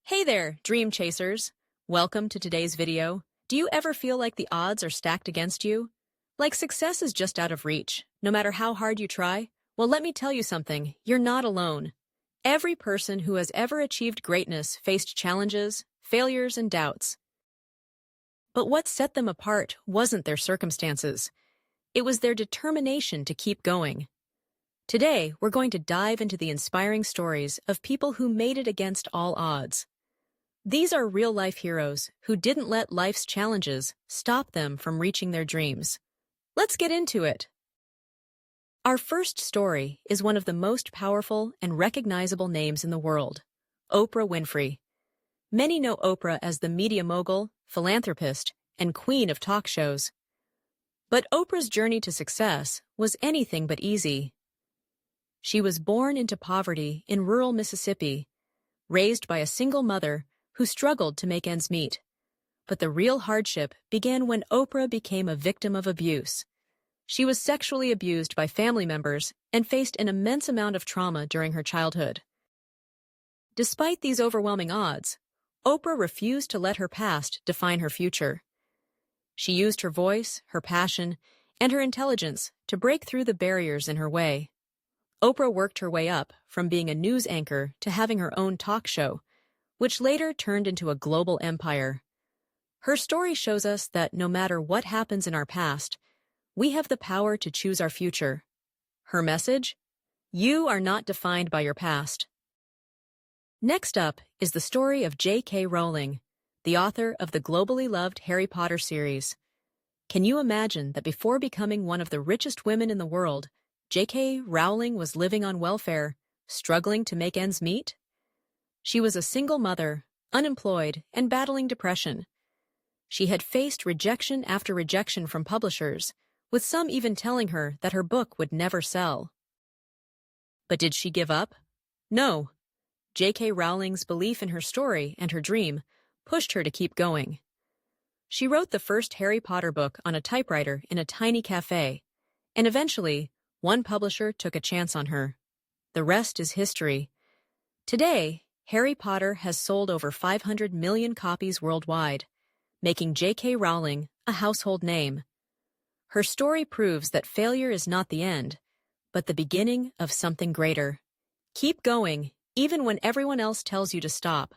Hey there, dream chasers. Welcome to today's video. Do you ever feel like the odds are stacked against you? Like success is just out of reach, no matter how hard you try? Well, let me tell you something, you're not alone. Every person who has ever achieved greatness faced challenges, failures, and doubts. But what set them apart wasn't their circumstances. It was their determination to keep going. Today, we're going to dive into the inspiring stories of people who made it against all odds. These are real-life heroes who didn't let life's challenges stop them from reaching their dreams. Let's get into it. Our first story is one of the most powerful and recognizable names in the world, Oprah Winfrey. Many know Oprah as the media mogul, philanthropist, and queen of talk shows. But Oprah's journey to success was anything but easy. She was born into poverty in rural Mississippi, raised by a single mother who struggled to make ends meet. But the real hardship began when Oprah became a victim of abuse. She was sexually abused by family members and faced an immense amount of trauma during her childhood. Despite these overwhelming odds, Oprah refused to let her past define her future. She used her voice, her passion, and her intelligence to break through the barriers in her way. Oprah worked her way up from being a news anchor to having her own talk show, which later turned into a global empire. Her story shows us that no matter what happens in our past, we have the power to choose our future. Her message? You are not defined by your past. Next up is the story of J.K. Rowling, the author of the globally loved Harry Potter series. Can you imagine that before becoming one of the richest women in the world, J.K. Rowling was living on welfare, struggling to make ends meet? She was a single mother, unemployed, and battling depression. She had faced rejection after rejection from publishers, with some even telling her that her book would never sell. But did she give up? No. J.K. Rowling's belief in her story and her dream pushed her to keep going. She wrote the first Harry Potter book on a typewriter in a tiny cafe, and eventually, one publisher took a chance on her. The rest is history. Today, Harry Potter has sold over 500 million copies worldwide, making J.K. Rowling a household name. Her story proves that failure is not the end, but the beginning of something greater. Keep going, even when everyone else tells you to stop.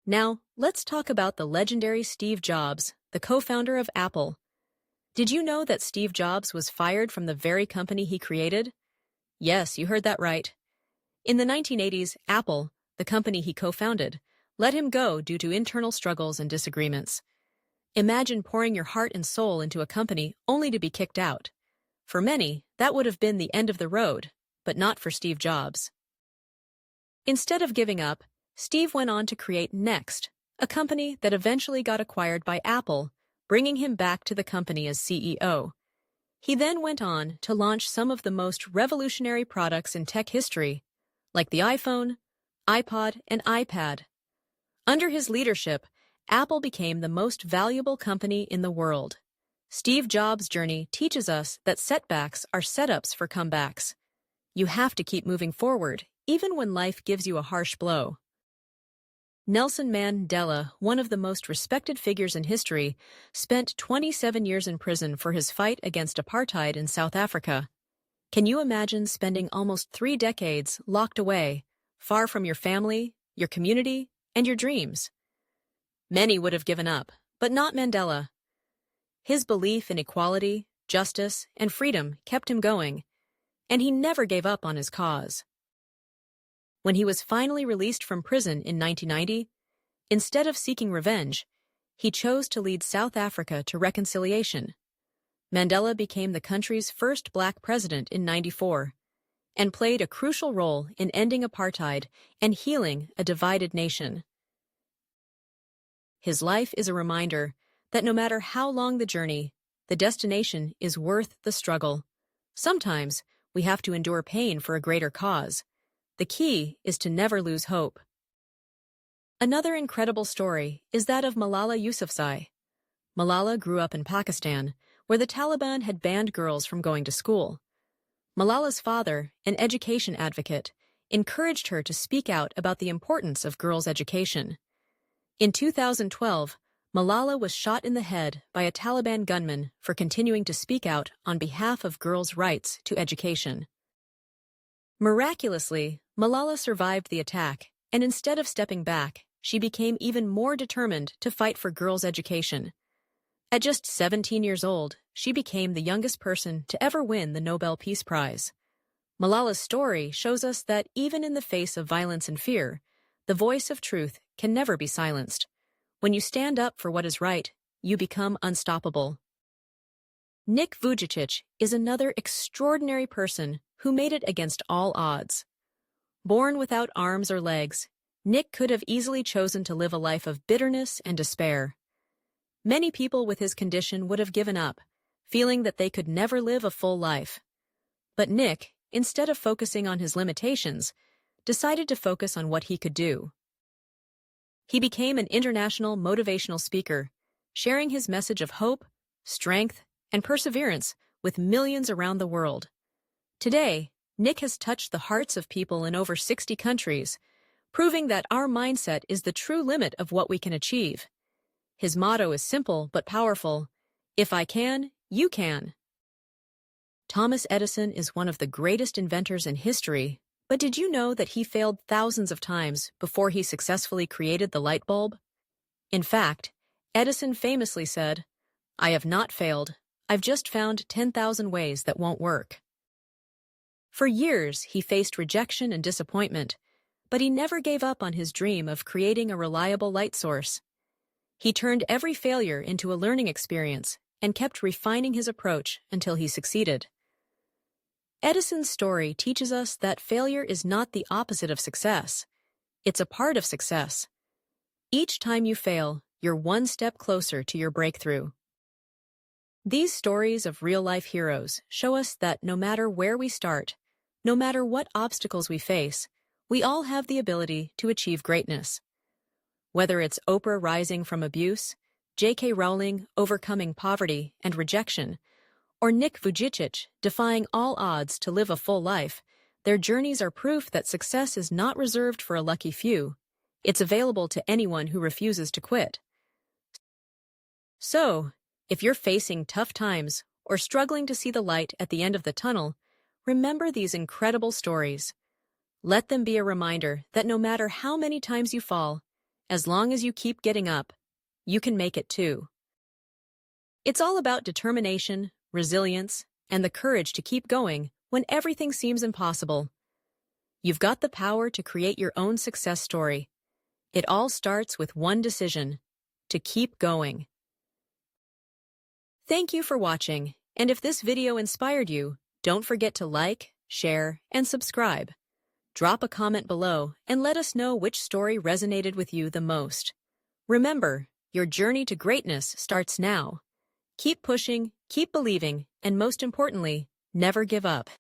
Now, let's talk about the legendary Steve Jobs, the co-founder of Apple. Did you know that Steve Jobs was fired from the very company he created? Yes, you heard that right. In the 1980s, Apple, the company he co-founded, let him go due to internal struggles and disagreements. Imagine pouring your heart and soul into a company only to be kicked out. For many, that would have been the end of the road, but not for Steve Jobs. Instead of giving up, Steve went on to create Next, a company that eventually got acquired by Apple, bringing him back to the company as CEO. He then went on to launch some of the most revolutionary products in tech history, like the iPhone, iPod, and iPad. Under his leadership, Apple became the most valuable company in the world. Steve Jobs' journey teaches us that setbacks are setups for comebacks. You have to keep moving forward, even when life gives you a harsh blow. Nelson Mandela, one of the most respected figures in history, spent 27 years in prison for his fight against apartheid in South Africa. Can you imagine spending almost 3 decades locked away, far from your family, your community, and your dreams? Many would have given up, but not Mandela. His belief in equality, justice, and freedom kept him going, and he never gave up on his cause. When he was finally released from prison in 1990, instead of seeking revenge, he chose to lead South Africa to reconciliation. Mandela became the country's first black president in '94 and played a crucial role in ending apartheid and healing a divided nation. His life is a reminder that no matter how long the journey, the destination is worth the struggle. Sometimes we have to endure pain for a greater cause. The key is to never lose hope. Another incredible story is that of Malala Yousafzai. Malala grew up in Pakistan, where the Taliban had banned girls from going to school. Malala's father, an education advocate, encouraged her to speak out about the importance of girls' education. In 2012, Malala was shot in the head by a Taliban gunman for continuing to speak out on behalf of girls' rights to education. Miraculously, Malala survived the attack, and instead of stepping back, she became even more determined to fight for girls' education. At just 17 years old, she became the youngest person to ever win the Nobel Peace Prize. Malala's story shows us that even in the face of violence and fear, the voice of truth can never be silenced. When you stand up for what is right, you become unstoppable. Nick Vujicic is another extraordinary person who made it against all odds. Born without arms or legs, Nick could have easily chosen to live a life of bitterness and despair. Many people with his condition would have given up, feeling that they could never live a full life. But Nick, instead of focusing on his limitations, decided to focus on what he could do. He became an international motivational speaker, sharing his message of hope, strength, and perseverance with millions around the world. Today, Nick has touched the hearts of people in over 60 countries, proving that our mindset is the true limit of what we can achieve. His motto is simple but powerful: "If I can, you can." Thomas Edison is one of the greatest inventors in history, but did you know that he failed thousands of times before he successfully created the light bulb? In fact, Edison famously said, "I have not failed. I've just found 10,000 ways that won't work." For years, he faced rejection and disappointment, but he never gave up on his dream of creating a reliable light source. He turned every failure into a learning experience and kept refining his approach until he succeeded. Edison's story teaches us that failure is not the opposite of success. It's a part of success. Each time you fail, you're one step closer to your breakthrough. These stories of real-life heroes show us that no matter where we start, no matter what obstacles we face, we all have the ability to achieve greatness. Whether it's Oprah rising from abuse, J.K. Rowling overcoming poverty and rejection, or Nick Vujicic defying all odds to live a full life, their journeys are proof that success is not reserved for a lucky few. It's available to anyone who refuses to quit. So, if you're facing tough times or struggling to see the light at the end of the tunnel, remember these incredible stories. Let them be a reminder that no matter how many times you fall, as long as you keep getting up, you can make it too. It's all about determination, resilience, and the courage to keep going when everything seems impossible. You've got the power to create your own success story. It all starts with one decision: to keep going. Thank you for watching, and if this video inspired you, don't forget to like, share, and subscribe. Drop a comment below and let us know which story resonated with you the most. Remember, your journey to greatness starts now. Keep pushing, keep believing, and most importantly, never give up.